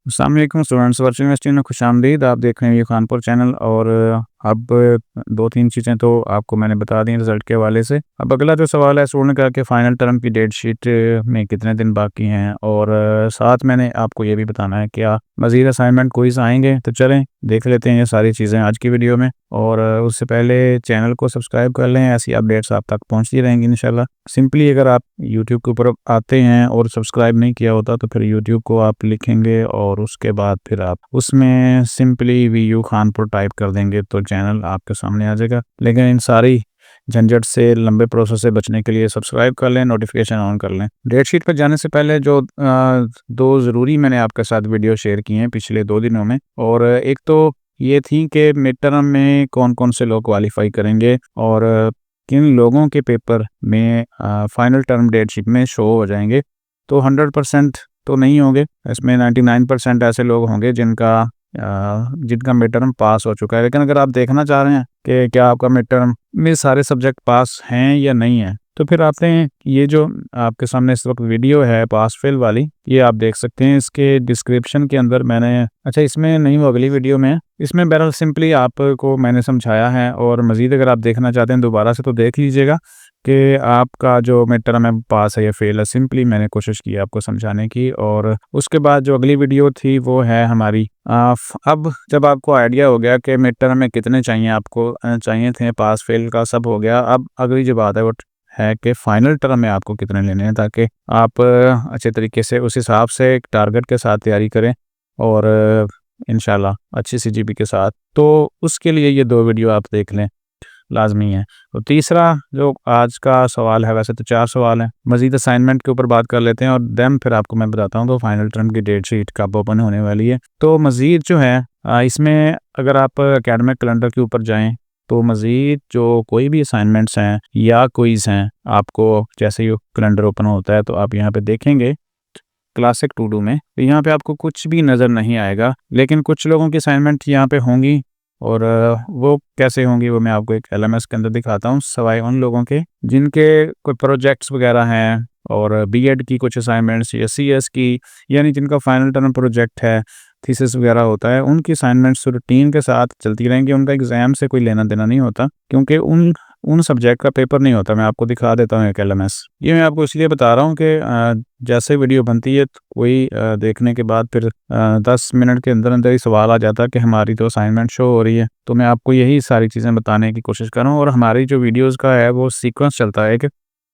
अस्सलाम वालेकुम students, virtual university में खुशामदीद। आप देख रहे हैं ये खानपुर चैनल और अब 2-3 चीज़ें तो आपको मैंने बता दी रिज़ल्ट के हवाले से। अब अगला जो सवाल है स्टूडेंट का कि फ़ाइनल टर्म की डेट शीट में कितने दिन बाकी हैं, और साथ मैंने आपको ये भी बताना है क्या मज़ीद असाइनमेंट क्विज़ आएँगे। तो चलें देख लेते हैं ये सारी चीज़ें आज की वीडियो में, और उससे पहले चैनल को सब्सक्राइब कर लें, ऐसी अपडेट्स आप तक पहुँचती रहेंगी इंशाल्लाह। सिंपली अगर आप यूट्यूब के ऊपर आते हैं और सब्सक्राइब नहीं किया होता तो फिर यूट्यूब को आप लिखेंगे और उसके बाद फिर आप उसमें सिंपली वीयू खानपुर टाइप कर देंगे तो चैनल आपके सामने आ जाएगा। लेकिन इन सारी झंझट से, लंबे प्रोसेस से बचने के लिए सब्सक्राइब कर लें, नोटिफिकेशन ऑन कर लें। डेट शीट पर जाने से पहले जो 2 ज़रूरी मैंने आपके साथ वीडियो शेयर की हैं पिछले 2 दिनों में, और एक तो ये थी कि मिड टर्म में कौन-कौन से लोग क्वालिफ़ाई करेंगे और किन लोगों के पेपर में फाइनल टर्म डेट शीट में शो हो जाएँगे। तो 100% तो नहीं होंगे, इसमें 99% ऐसे लोग होंगे जिनका मिड टर्म पास हो चुका है। लेकिन अगर आप देखना चाह रहे हैं कि क्या आपका मिड टर्म में सारे सब्जेक्ट पास हैं या नहीं हैं, तो फिर आपने ये जो आपके सामने इस वक्त वीडियो है पास फेल वाली, ये आप देख सकते हैं। इसके डिस्क्रिप्शन के अंदर मैंने, अच्छा इसमें नहीं, वो अगली वीडियो में है। इसमें बहरहाल सिंपली आपको मैंने समझाया है, और मज़ीद अगर आप देखना चाहते हैं दोबारा से तो देख लीजिएगा कि आपका जो मिड टर्म है पास है या फेल है। सिंपली मैंने कोशिश की आपको समझाने की। और उसके बाद जो अगली वीडियो थी वो है हमारी अब जब आपको आइडिया हो गया कि मिड टर्म में कितने चाहिए, आपको चाहिए थे, पास फेल का सब हो गया, अब अगली जो बात है वो है कि फाइनल टर्म में आपको कितने लेने हैं, ताकि आप अच्छे तरीके से उस हिसाब से एक टारगेट के साथ तैयारी करें और इंशाल्लाह अच्छी सीजीपी के साथ। तो उसके लिए ये 2 वीडियो आप देख लें, लाज़मी है। तो तीसरा जो आज का सवाल है, वैसे तो 4 सवाल हैं, मज़ीद असाइनमेंट के ऊपर बात कर लेते हैं और देन फिर आपको मैं बताता हूँ तो फाइनल टर्म की डेट शीट कब ओपन होने वाली है। तो मज़ीद जो है इसमें अगर आप एकेडमिक कैलेंडर के ऊपर जाएँ तो मज़ीद जो कोई भी असाइनमेंट्स हैं या क्विज़ हैं, आपको जैसे ही कैलेंडर ओपन होता है तो आप यहाँ पे देखेंगे क्लासिक टू डू में, तो यहाँ पे आपको कुछ भी नज़र नहीं आएगा। लेकिन कुछ लोगों की असाइनमेंट यहाँ पे होंगी, और वो कैसे होंगी वो मैं आपको एक एलएमएस के अंदर दिखाता हूँ, सवाए उन लोगों के जिनके कोई प्रोजेक्ट्स वगैरह हैं और बीएड की कुछ असाइनमेंट्स या सीएस की, यानी जिनका फाइनल टर्म प्रोजेक्ट है, थीसिस वगैरह होता है, उनकी असाइनमेंट्स रूटीन के साथ चलती रहेंगी। उनका एग्ज़ाम से कोई लेना देना नहीं होता, क्योंकि उन सब्जेक्ट का पेपर नहीं होता। मैं आपको दिखा देता हूँ एक एलएमएस। ये मैं आपको इसलिए बता रहा हूँ कि जैसे वीडियो बनती है तो कोई देखने के बाद फिर 10 मिनट के अंदर अंदर ही सवाल आ जाता है कि हमारी तो असाइनमेंट शो हो रही है। तो मैं आपको यही सारी चीज़ें बताने की कोशिश कर रहा हूँ, और हमारी जो वीडियोज़ का है वो सीक्वेंस चलता है कि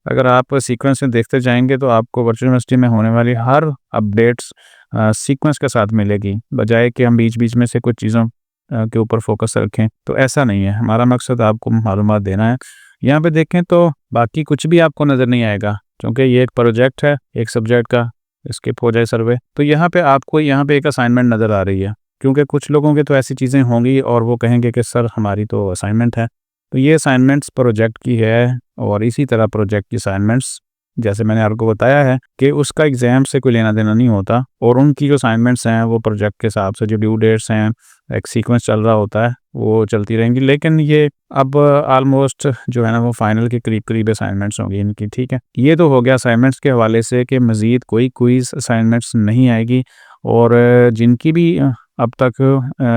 अगर आप सीक्वेंस में देखते जाएंगे तो आपको वर्चुअल यूनिवर्सिटी में होने वाली हर अपडेट्स सीक्वेंस के साथ मिलेगी, बजाय कि हम बीच बीच में से कुछ चीज़ों के ऊपर फोकस रखें। तो ऐसा नहीं है, हमारा मकसद आपको मालूमात देना है। यहाँ पे देखें तो बाकी कुछ भी आपको नज़र नहीं आएगा, क्योंकि ये एक प्रोजेक्ट है एक सब्जेक्ट का, स्किप हो जाए सर्वे। तो यहाँ पे आपको यहाँ पे एक असाइनमेंट नज़र आ रही है, क्योंकि कुछ लोगों के तो ऐसी चीज़ें होंगी और वो कहेंगे कि सर हमारी तो असाइनमेंट है। तो ये असाइनमेंट्स प्रोजेक्ट की है, और इसी तरह प्रोजेक्ट की असाइनमेंट्स जैसे मैंने आपको बताया है कि उसका एग्ज़ाम से कोई लेना देना नहीं होता, और उनकी जो असाइनमेंट्स हैं वो प्रोजेक्ट के हिसाब से जो ड्यू डेट्स हैं, एक सीक्वेंस चल रहा होता है, वो चलती रहेंगी। लेकिन ये अब ऑलमोस्ट जो है ना वो फाइनल के करीब असाइनमेंट्स होंगी इनकी, ठीक है। ये तो हो गया असाइनमेंट्स के हवाले से कि मज़ीद कोई क्विज़ असाइनमेंट्स नहीं आएगी, और जिनकी भी अब तक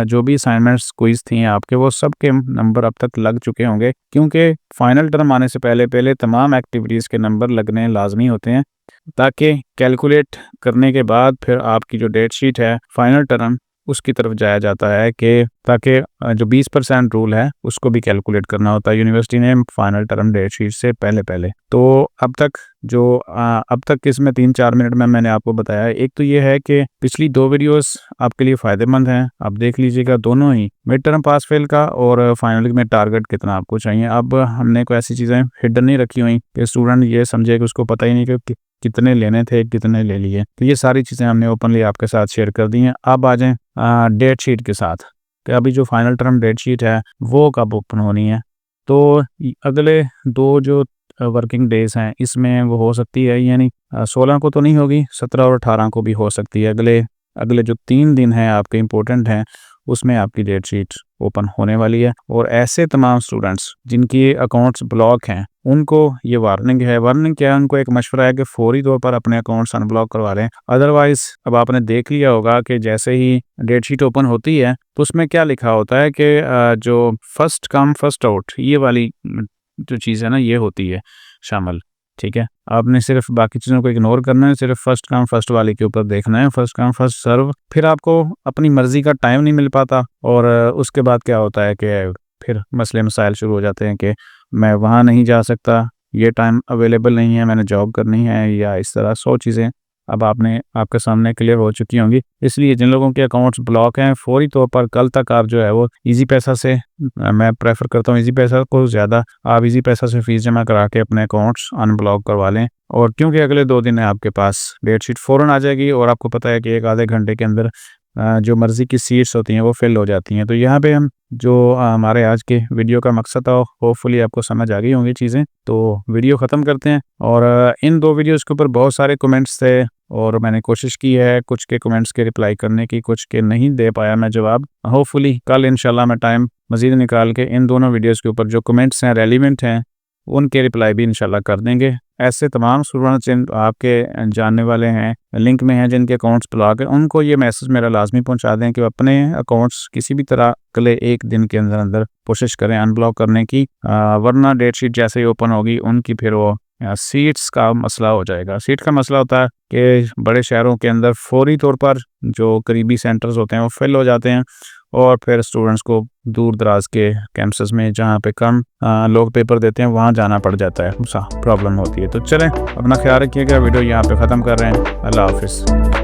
जो भी असाइनमेंट्स क्विज़ थी आपके, वो सब के नंबर अब तक लग चुके होंगे, क्योंकि फाइनल टर्म आने से पहले तमाम एक्टिविटीज़ के नंबर लगने लाजमी होते हैं, ताकि कैलकुलेट करने के बाद फिर आपकी जो डेट शीट है फाइनल टर्म उसकी तरफ जाया जाता है, कि ताकि जो 20% रूल है उसको भी कैलकुलेट करना होता है यूनिवर्सिटी ने फाइनल टर्म डेट शीट से पहले। तो अब तक इसमें 3-4 मिनट में मैंने आपको बताया है। एक तो ये है कि पिछली 2 वीडियोस आपके लिए फ़ायदेमंद हैं, आप देख लीजिएगा दोनों ही, मिड टर्म पास फेल का और फाइनल में टारगेट कितना आपको चाहिए। अब हमने कोई ऐसी चीज़ें हिडन नहीं रखी हुई कि स्टूडेंट ये समझे कि उसको पता ही नहीं कि कितने लेने थे, कितने ले लिए। तो ये सारी चीज़ें हमने ओपनली आपके साथ शेयर कर दी हैं। अब आ जाएँ डेट शीट के साथ, कि अभी जो फाइनल टर्म डेट शीट है वो कब ओपन होनी है। तो अगले 2 जो वर्किंग डेज़ हैं इसमें वो हो सकती है, यानी 16 को तो नहीं होगी, 17 और 18 को भी हो सकती है। अगले जो 3 दिन हैं आपके इम्पोर्टेंट हैं, उसमें आपकी डेट शीट ओपन होने वाली है। और ऐसे तमाम स्टूडेंट्स जिनकी अकाउंट्स ब्लॉक हैं उनको ये वार्निंग है। वार्निंग क्या है, उनको एक मशवरा है कि फौरी तौर पर अपने अकाउंट्स अनब्लॉक करवा लें। अदरवाइज़ अब आपने देख लिया होगा कि जैसे ही डेट शीट ओपन होती है तो उसमें क्या लिखा होता है कि जो फर्स्ट कम फर्स्ट आउट ये वाली जो चीज़ है ना ये होती है शामिल। ठीक है, आपने सिर्फ बाकी चीज़ों को इग्नोर करना है, सिर्फ फर्स्ट कम फर्स्ट वाले के ऊपर देखना है, फर्स्ट कम फर्स्ट सर्व। फिर आपको अपनी मर्ज़ी का टाइम नहीं मिल पाता और उसके बाद क्या होता है कि फिर मसले मसाइल शुरू हो जाते हैं कि मैं वहाँ नहीं जा सकता, ये टाइम अवेलेबल नहीं है, मैंने जॉब करनी है, या इस तरह 100 चीज़ें अब आपके सामने क्लियर हो चुकी होंगी। इसलिए जिन लोगों के अकाउंट्स ब्लॉक हैं फौरी तौर पर कल तक आप जो है वो ईज़ी पैसा से, मैं प्रेफर करता हूँ ईज़ी पैसा को ज़्यादा, आप ईज़ी पैसा से फ़ीस जमा करा के अपने अकाउंट्स अनब्लॉक करवा लें। और क्योंकि अगले 2 दिन है आपके पास डेट शीट फ़ौरन आ जाएगी और आपको पता है कि एक आधे घंटे के अंदर जो मर्ज़ी की सीट्स होती हैं वो फिल हो जाती हैं। तो यहाँ पे हम जो हमारे आज के वीडियो का मकसद था होपफुली आपको समझ आ गई होंगी चीज़ें। तो वीडियो ख़त्म करते हैं। और इन 2 वीडियोज़ के ऊपर बहुत सारे कमेंट्स थे और मैंने कोशिश की है कुछ के कमेंट्स के रिप्लाई करने की, कुछ के नहीं दे पाया मैं जवाब। होपफुली कल इंशाल्लाह मैं टाइम मज़ीद निकाल के इन दोनों वीडियोज़ के ऊपर जो कमेंट्स हैं रेलिवेंट हैं उनके रिप्लाई भी इंशाल्लाह कर देंगे। ऐसे तमाम स्टूडेंट्स जिन आपके जानने वाले हैं, लिंक में हैं, जिनके अकाउंट्स ब्लॉक हैं, उनको ये मैसेज मेरा लाजमी पहुंचा दें कि वो अपने अकाउंट्स किसी भी तरह अगले 1 दिन के अंदर कोशिश करें अनब्लॉक करने की, वरना डेट शीट जैसे ही ओपन होगी उनकी फिर वो सीट्स का मसला हो जाएगा। सीट का मसला होता है कि बड़े शहरों के अंदर फौरी तौर पर जो करीबी सेंटर्स होते हैं वो फिल हो जाते हैं और फिर स्टूडेंट्स को दूर दराज के कैंपस में जहाँ पे कम लोग पेपर देते हैं वहाँ जाना पड़ जाता है, प्रॉब्लम होती है। तो चलें अपना ख्याल रखिएगा, वीडियो यहाँ पे ख़त्म कर रहे हैं। अल्लाह हाफिज़।